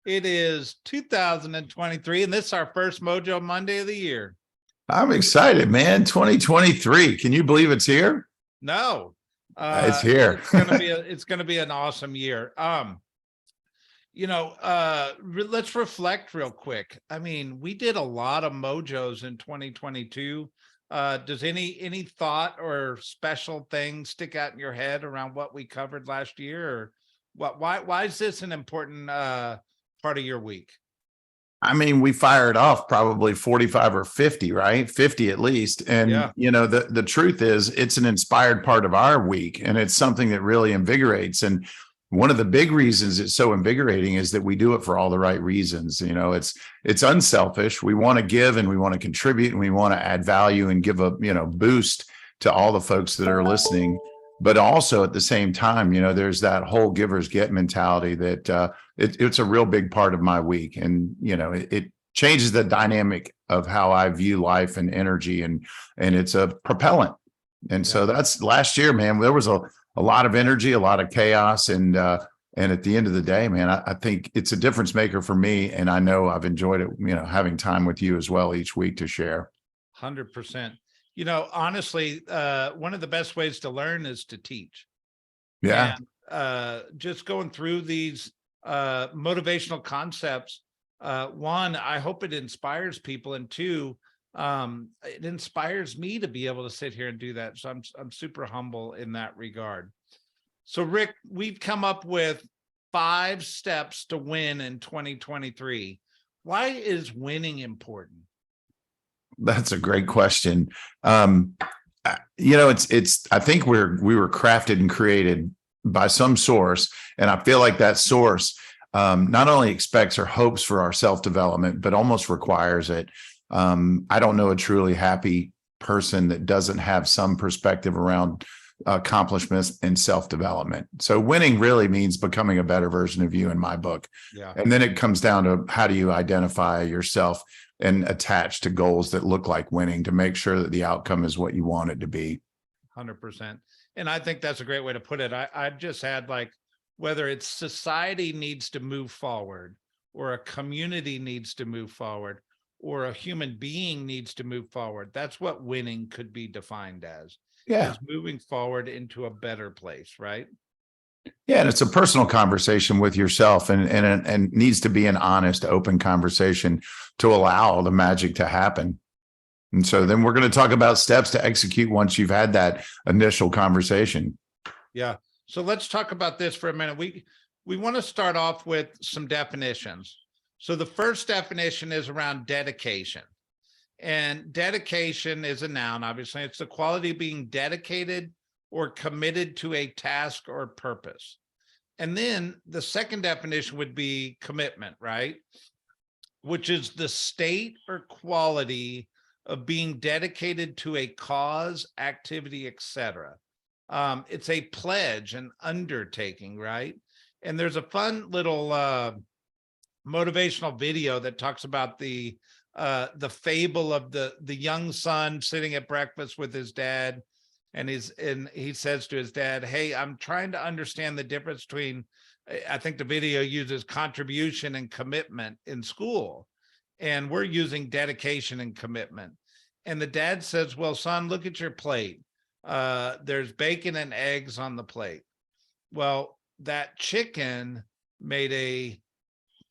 It is 2023, and this is our first Mojo Monday of the year. I'm excited, man. 2023. Can you believe it's here? No, It's here. It's gonna be an awesome year. Let's reflect real quick. I mean, we did a lot of mojos in 2022. Does any thought or special thing stick out in your head around what we covered last year, or why is this an important part of your week? I mean, we fired off probably 45 or 50, right? 50 at least. And, Yeah. The truth is it's an inspired part of our week, and it's something that really invigorates. And one of the big reasons it's so invigorating is that we do it for all the right reasons. It's unselfish. We want to give, and we want to contribute, and we want to add value and give a, boost to all the folks that are listening. But also at the same time, there's that whole givers get mentality that it's a real big part of my week. And, it changes the dynamic of how I view life and energy, and it's a propellant. And so that's last year, man. There was a lot of energy, a lot of chaos. And at the end of the day, man, I think it's a difference maker for me. And I know I've enjoyed it, having time with you as well each week to share. 100%. Honestly, one of the best ways to learn is to teach. Yeah. And, just going through these motivational concepts. One, I hope it inspires people, and two, it inspires me to be able to sit here and do that. So I'm super humble in that regard. So Rick, we've come up with 5 steps to win in 2023. Why is winning important? That's a great question. It's I think we were crafted and created by some source. And I feel like that source not only expects or hopes for our self-development, but almost requires it. I don't know a truly happy person that doesn't have some perspective around accomplishments and self-development. So winning really means becoming a better version of you in my book. Yeah. And then it comes down to how do you identify yourself and attach to goals that look like winning to make sure that the outcome is what you want it to be. 100%. And I think that's a great way to put it. I've just had, like, whether it's society needs to move forward, or a community needs to move forward, or a human being needs to move forward. That's what winning could be defined as. Yeah. Is moving forward into a better place, right? Yeah, and it's a personal conversation with yourself, and needs to be an honest, open conversation to allow the magic to happen. And so then we're going to talk about steps to execute once you've had that initial conversation. Yeah. So let's talk about this for a minute. We want to start off with some definitions. So the first definition is around dedication. And dedication is a noun, obviously. It's the quality of being dedicated or committed to a task or purpose. And then the second definition would be commitment, right? Which is the state or quality of being dedicated to a cause, activity, etc. It's a pledge, an undertaking, right? And there's a fun little motivational video that talks about the fable of the young son sitting at breakfast with his dad, and he says to his dad, "Hey, I'm trying to understand the difference between," I think the video uses contribution and commitment in school, and we're using dedication and commitment. And the dad says, "Well, son, look at your plate. There's bacon and eggs on the plate. Well, that chicken made a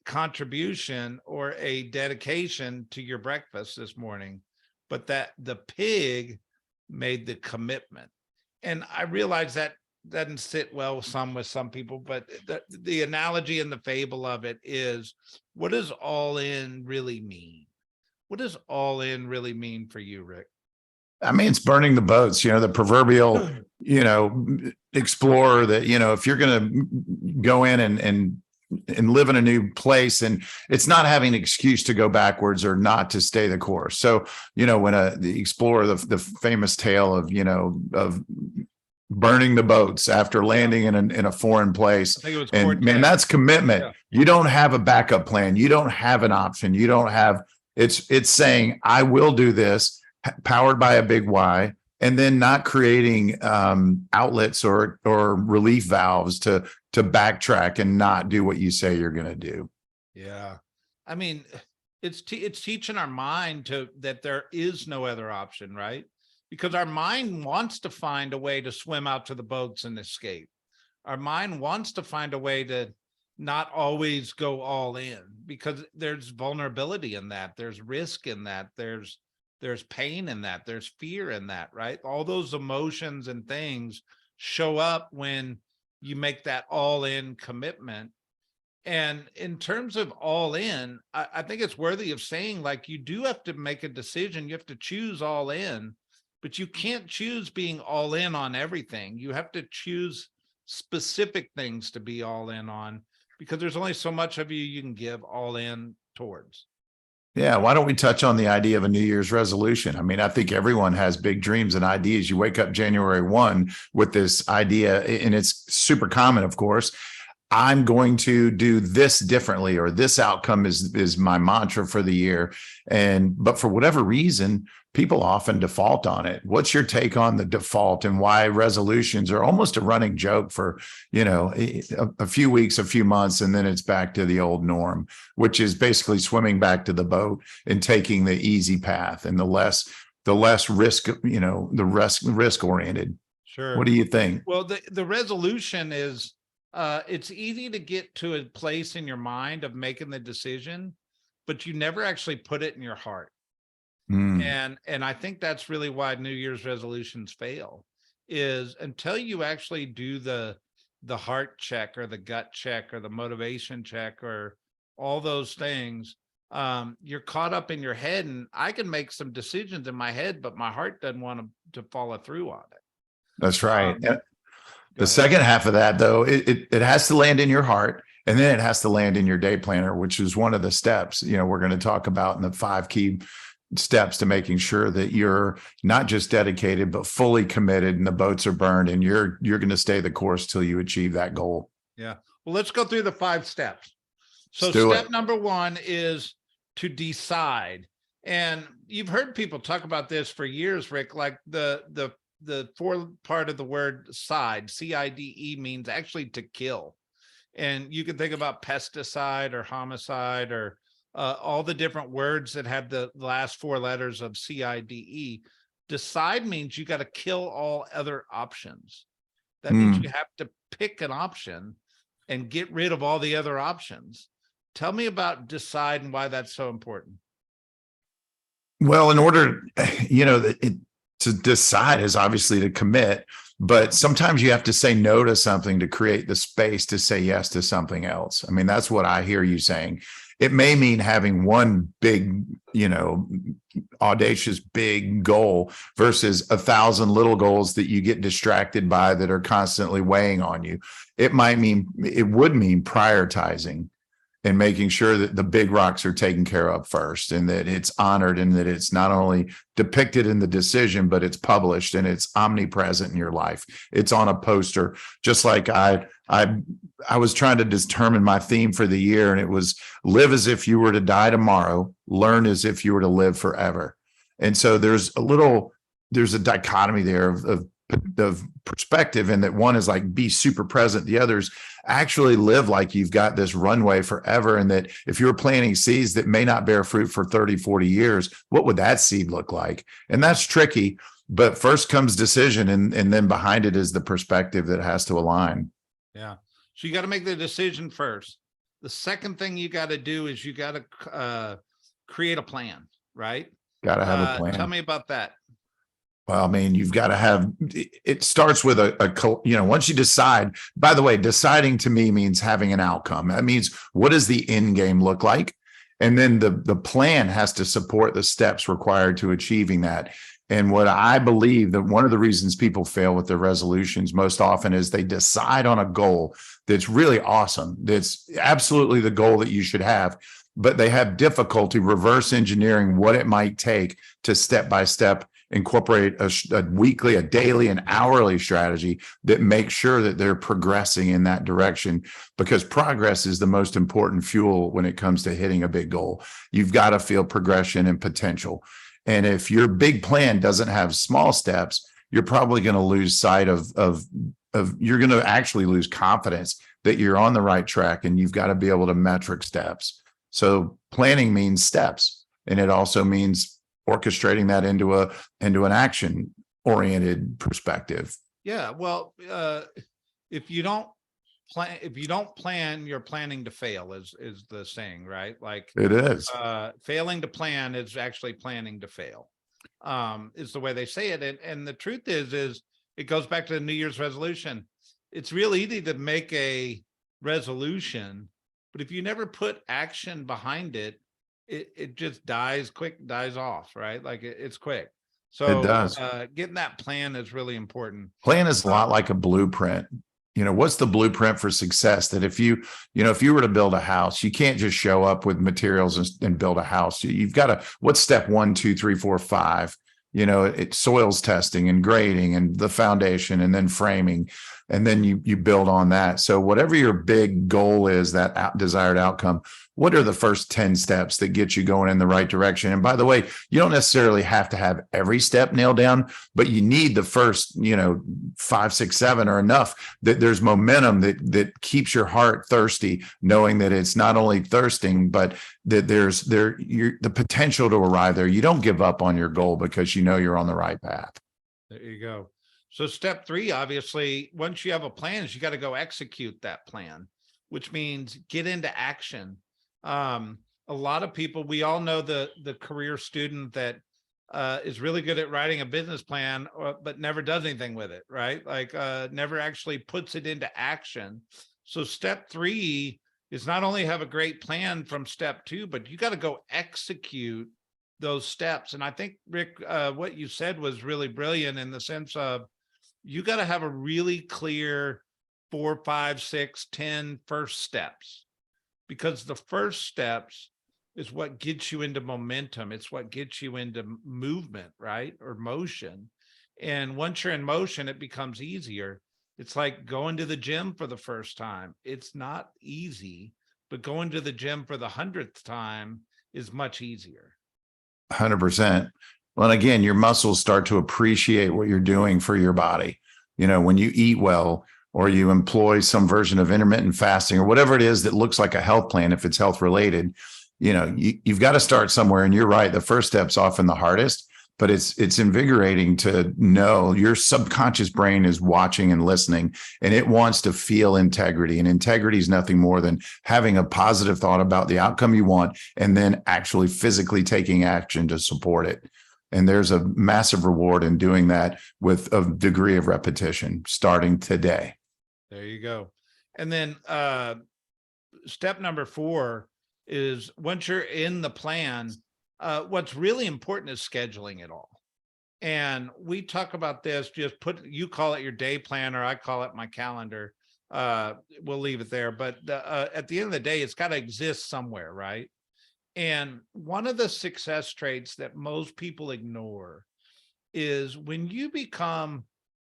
contribution or a dedication to your breakfast this morning, but that the pig made the commitment." And I realize that doesn't sit well with some people, but the analogy and the fable of it is, what does all in really mean? What does all in really mean for you, Rick? I mean, it's burning the boats, the proverbial, explorer that, if you're going to go in and live in a new place, and it's not having an excuse to go backwards or not to stay the course. So, when the explorer, the famous tale of burning the boats after landing in a foreign place. I think it was and Cortez. Man, that's commitment. Yeah. You don't have a backup plan. You don't have an option. You don't have, it's saying, I will do this, powered by a big why, and then not creating outlets or relief valves to backtrack and not do what you say you're going to do. Yeah. I mean, it's teaching our mind that there is no other option, right? Because our mind wants to find a way to swim out to the boats and escape. Our mind wants to find a way to not always go all in, because there's vulnerability in that, there's risk in that, there's pain in that, there's fear in that, right? All those emotions and things show up when you make that all in commitment. And in terms of all in, I think it's worthy of saying, like, you do have to make a decision. You have to choose all in, but you can't choose being all in on everything. You have to choose specific things to be all in on, because there's only so much of you can give all in towards. Yeah, why don't we touch on the idea of a New Year's resolution? I mean, I think everyone has big dreams and ideas. You wake up January 1 with this idea, and it's super common, of course. I'm going to do this differently, or this outcome is my mantra for the year. But for whatever reason, people often default on it. What's your take on the default and why resolutions are almost a running joke for, a few weeks, a few months, and then it's back to the old norm, which is basically swimming back to the boat and taking the easy path and the less risk, the risk oriented. Sure. What do you think? Well, the resolution is, it's easy to get to a place in your mind of making the decision, but you never actually put it in your heart. And I think that's really why New Year's resolutions fail, is until you actually do the heart check or the gut check or the motivation check or all those things. You're caught up in your head, and I can make some decisions in my head, but my heart doesn't want to follow through on it. That's right. The second half of that, though, it has to land in your heart, and then it has to land in your day planner, which is one of the steps, we're going to talk about in the 5 key steps to making sure that you're not just dedicated, but fully committed, and the boats are burned, and you're going to stay the course till you achieve that goal. Yeah. Well, let's go through the 5 steps. So step number 1 is to decide. And you've heard people talk about this for years, Rick, like the 4th part of the word side, CIDE, means actually to kill. And you can think about pesticide or homicide or all the different words that have the last 4 letters of CIDE. Decide means you got to kill all other options. That means you have to pick an option and get rid of all the other options. Tell me about decide and why that's so important. Well, in order, to decide is obviously to commit, but sometimes you have to say no to something to create the space to say yes to something else. I mean, that's what I hear you saying. It may mean having one big, audacious big goal versus 1,000 little goals that you get distracted by that are constantly weighing on you. It would mean prioritizing and making sure that the big rocks are taken care of first, and that it's honored, and that it's not only depicted in the decision, but it's published and it's omnipresent in your life. It's on a poster. Just like I was trying to determine my theme for the year, and it was live as if you were to die tomorrow, learn as if you were to live forever. And so there's a dichotomy there of perspective, and that one is like be super present, the others actually live like you've got this runway forever, and that if you're planting seeds that may not bear fruit for 30-40 years, what would that seed look like? And that's tricky, but first comes decision, and then behind it is the perspective that has to align. Yeah, so you got to make the decision first. The second thing you got to do is you got to create a plan, right? Got to have a plan. Tell me about that. Well, I mean, you've got to have, it starts with once you decide, by the way, deciding to me means having an outcome. That means, what does the end game look like? And then the plan has to support the steps required to achieving that. And what I believe that one of the reasons people fail with their resolutions most often is they decide on a goal that's really awesome. That's absolutely the goal that you should have, but they have difficulty reverse engineering what it might take to step by step incorporate a weekly, a daily, an hourly strategy that makes sure that they're progressing in that direction, because progress is the most important fuel when it comes to hitting a big goal. You've got to feel progression and potential. And if your big plan doesn't have small steps, you're probably going to lose sight of you're going to actually lose confidence that you're on the right track, and you've got to be able to metric steps. So planning means steps, and it also means orchestrating that into an action oriented perspective. Yeah. Well, if you don't plan, you're planning to fail is the saying, right? Like, It is. failing to plan is actually planning to fail, is the way they say it. And the truth is it goes back to the New Year's resolution. It's real easy to make a resolution, but if you never put action behind it, it just dies off, right? Like it's quick. It So does. getting that plan is really important. Plan is a lot like a blueprint. What's the blueprint for success? That if you were to build a house, you can't just show up with materials and build a house. You've got to, what's step 1, 2, 3, 4, 5? It's soils testing and grading and the foundation and then framing. And then you build on that. So whatever your big goal is, that desired outcome, what are the first 10 steps that get you going in the right direction? And by the way, you don't necessarily have to have every step nailed down, but you need the first, 5, 6, 7 are enough that there's momentum that keeps your heart thirsty, knowing that it's not only thirsting, but that there's the potential to arrive there. You don't give up on your goal because you're on the right path. There you go. So step 3, obviously, once you have a plan, is you got to go execute that plan, which means get into action. A lot of people, we all know the career student that is really good at writing a business plan, but never does anything with it, right? Like never actually puts it into action. So step 3 is not only have a great plan from step 2, but you got to go execute those steps. And I think, Rick, what you said was really brilliant in the sense of you got to have a really clear 4, 5, 6, 10 first steps, because the first steps is what gets you into momentum. It's what gets you into movement, right? Or motion. And once you're in motion, it becomes easier. It's like going to the gym for the first time. It's not easy, but going to the gym for the 100th time is much easier. 100%. Well, and again, your muscles start to appreciate what you're doing for your body. When you eat well, or you employ some version of intermittent fasting, or whatever it is that looks like a health plan, if it's health related, you've got to start somewhere. And you're right, the first step's often the hardest, but it's invigorating to know your subconscious brain is watching and listening, and it wants to feel integrity. And integrity is nothing more than having a positive thought about the outcome you want, and then actually physically taking action to support it. And there's a massive reward in doing that with a degree of repetition starting today. There you go. And then step number 4 is, once you're in the plan, what's really important is scheduling it all. And we talk about this, you call it your day planner, I call it my calendar. We'll leave it there. But at the end of the day, it's got to exist somewhere, right? And one of the success traits that most people ignore is when you become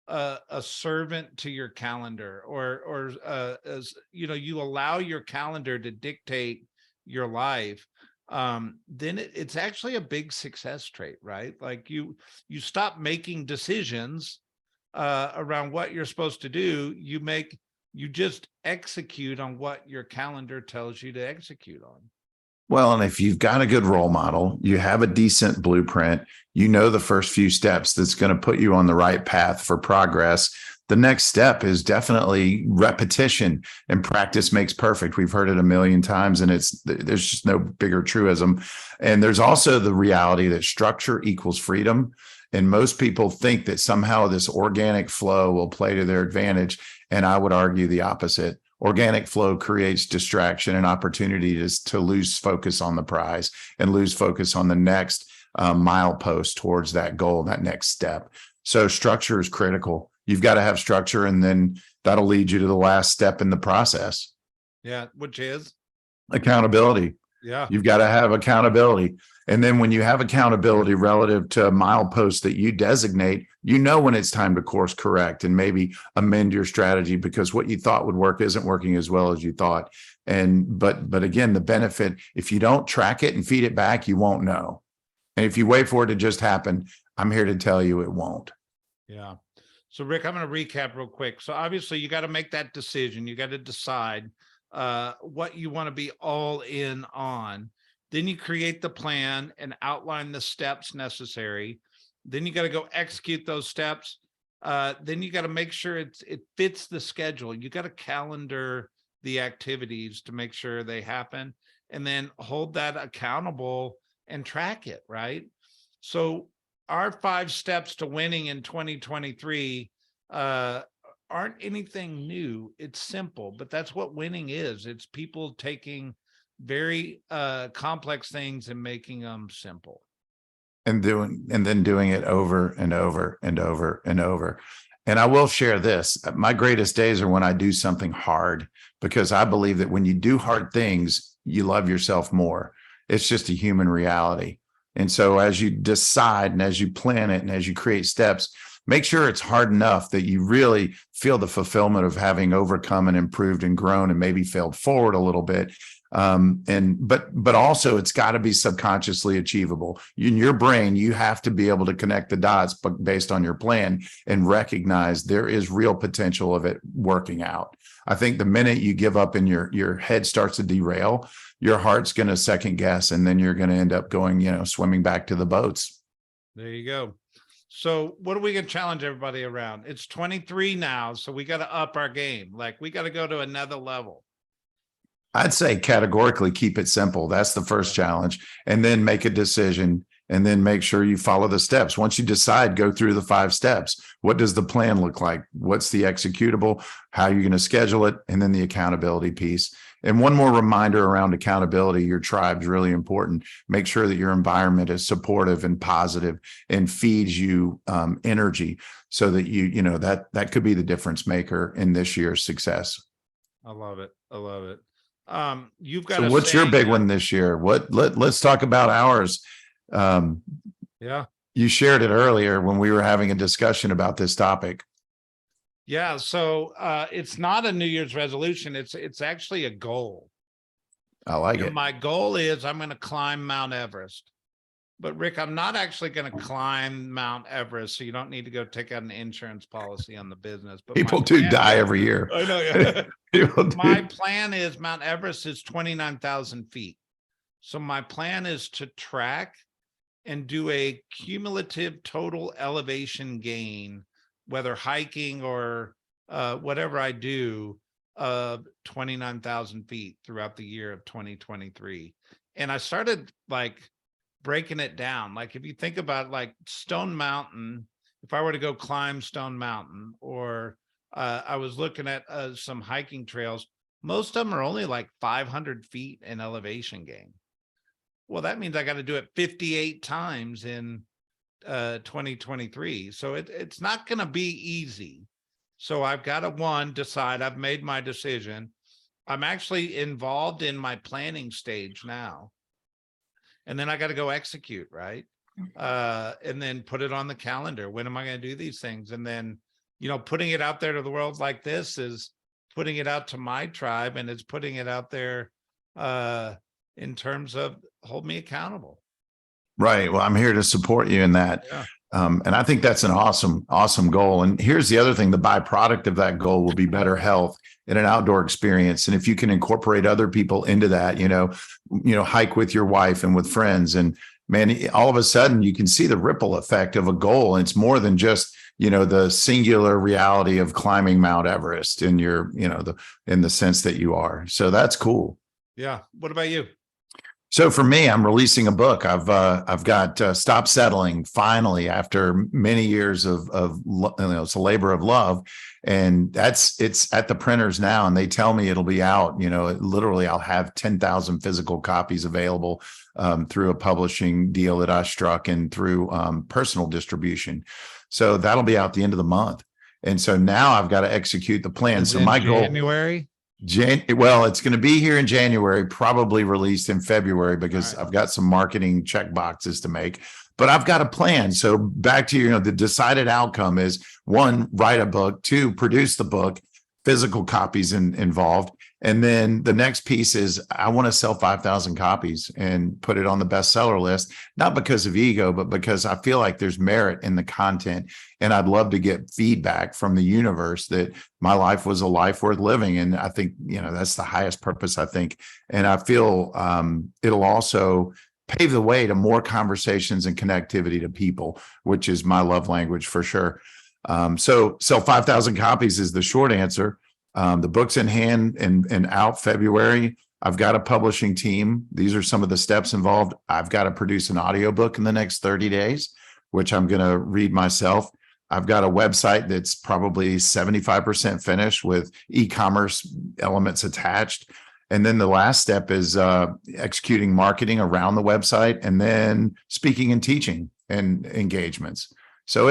a servant to your calendar, or as you allow your calendar to dictate your life, then it's actually a big success trait, right? Like you stop making decisions around what you're supposed to do. You just execute on what your calendar tells you to execute on. Well, and if you've got a good role model, you have a decent blueprint, the first few steps that's going to put you on the right path for progress. The next step is definitely repetition, and practice makes perfect. We've heard it a million times, and there's just no bigger truism. And there's also the reality that structure equals freedom. And most people think that somehow this organic flow will play to their advantage. And I would argue the opposite. Organic flow creates distraction and opportunity to lose focus on the prize and lose focus on the next milepost towards that goal, that next step. So structure is critical. You've got to have structure, and then that'll lead you to the last step in the process. Yeah, which is accountability. Yeah. You've got to have accountability. And then when you have accountability relative to mileposts that you designate, when it's time to course correct and maybe amend your strategy because what you thought would work isn't working as well as you thought. But again, the benefit, if you don't track it and feed it back, you won't know. And if you wait for it to just happen, I'm here to tell you it won't. Yeah. So Rick, I'm going to recap real quick. So obviously you got to make that decision. You got to decide what you want to be all in on. Then you create the plan and outline the steps necessary. Then you got to go execute those steps. Then you got to make sure it fits the schedule. You got to calendar the activities to make sure they happen, and then hold that accountable and track it, right? So our 5 steps to winning in 2023 aren't anything new. It's simple, but that's what winning is. It's people taking very complex things and making them simple. And then doing it over and over and over and over. And I will share this. My greatest days are when I do something hard, because I believe that when you do hard things, you love yourself more. It's just a human reality. And so as you decide and as you plan it and as you create steps, make sure it's hard enough that you really feel the fulfillment of having overcome and improved and grown and maybe failed forward a little bit. But also it's got to be subconsciously achievable. In your brain, you have to be able to connect the dots, but based on your plan, and recognize there is real potential of it working out. I think the minute you give up and your head starts to derail, your heart's going to second guess, and then you're going to end up going, swimming back to the boats. There you go. So what are we going to challenge everybody around? It's 23 now, so we got to up our game. Like, we got to go to another level. I'd say categorically keep it simple. That's the first challenge. And then make a decision, and then make sure you follow the steps. Once you decide, go through the 5 steps. What does the plan look like? What's the executable? How are you going to schedule it? And then the accountability piece. And one more reminder around accountability, your tribe's really important. Make sure that your environment is supportive and positive and feeds you energy, so that that could be the difference maker in this year's success. I love it. I love it. You've got. So what's your big one this year? Let's talk about ours. Yeah. You shared it earlier when we were having a discussion about this topic. Yeah. So it's not a New Year's resolution. It's actually a goal. I like it. My goal is I'm going to climb Mount Everest. But Rick, I'm not actually going to climb Mount Everest, so you don't need to go take out an insurance policy on the business. But people do die every year. I know. Yeah. People My do. plan is Mount Everest is 29,000 feet. So my plan is to track and do a cumulative total elevation gain, whether hiking or whatever I do, of 29,000 feet throughout the year of 2023. And I started breaking it down. Like, if you think about Stone Mountain, if I were to go climb Stone Mountain, or I was looking at some hiking trails, most of them are only 500 feet in elevation gain. Well, that means I got to do it 58 times in 2023. So it's not going to be easy. So I've got to decide. I've made my decision. I'm actually involved in my planning stage now. And then I got to go execute, right? And then put it on the calendar. When am I going to do these things? And then, putting it out there to the world like this is putting it out to my tribe, and it's putting it out there in terms of hold me accountable. Right. Well, I'm here to support you in that. Yeah. And I think that's an awesome goal. And here's the other thing: the byproduct of that goal will be better health and an outdoor experience. And if you can incorporate other people into that, hike with your wife and with friends, and man, all of a sudden you can see the ripple effect of a goal. And it's more than just, the singular reality of climbing Mount Everest in your, in the sense that you are. So that's cool. Yeah. What about you? So for me, I'm releasing a book. I've got Stop Settling, finally, after many years of it's a labor of love, and it's at the printers now, and they tell me it'll be out. Literally, I'll have 10,000 physical copies available through a publishing deal that I struck, and through personal distribution. So that'll be out the end of the month, and so now I've got to execute the plan. So my goal, January. Well, it's going to be here in January, probably released in February, because Right. I've got some marketing check boxes to make, but I've got a plan. So back to, the decided outcome is 1, write a book, 2, produce the book, physical copies involved. And then the next piece is I want to sell 5,000 copies and put it on the bestseller list, not because of ego, but because I feel like there's merit in the content. And I'd love to get feedback from the universe that my life was a life worth living. And I think, that's the highest purpose, I think. And I feel it'll also pave the way to more conversations and connectivity to people, which is my love language for sure. So sell 5,000 copies is the short answer. The book's in hand and out February. I've got a publishing team. These are some of the steps involved. I've got to produce an audiobook in the next 30 days, which I'm going to read myself. I've got a website that's probably 75% finished with e-commerce elements attached. And then the last step is executing marketing around the website and then speaking and teaching and engagements. So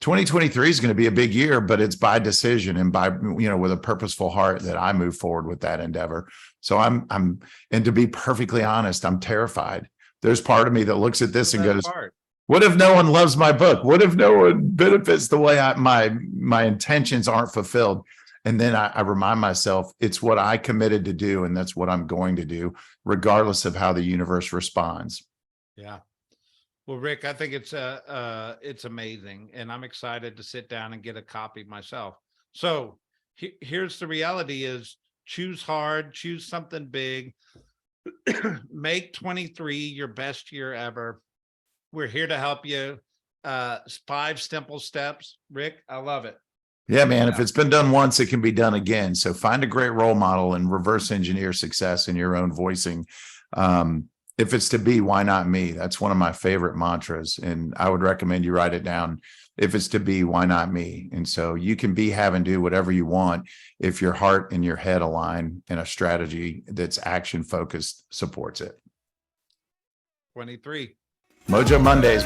2023 is going to be a big year, but it's by decision and by, with a purposeful heart that I move forward with that endeavor. So and to be perfectly honest, I'm terrified. There's part of me that looks at this and goes, what if no one loves my book? What if no one benefits the way my intentions aren't fulfilled? And then I remind myself it's what I committed to do, and that's what I'm going to do, regardless of how the universe responds. Yeah. Well, Rick, I think it's amazing, and I'm excited to sit down and get a copy myself. So here's the reality: is choose hard, choose something big, make 23 your best year ever. We're here to help you. 5 simple steps, Rick. I love it. Yeah, man. If it's been done once, it can be done again. So find a great role model and reverse engineer success in your own voicing. If it's to be, why not me? That's one of my favorite mantras. And I would recommend you write it down. If it's to be, why not me? And so you can be, have, and do whatever you want if your heart and your head align and a strategy that's action focused supports it. 23. Mojo Mondays.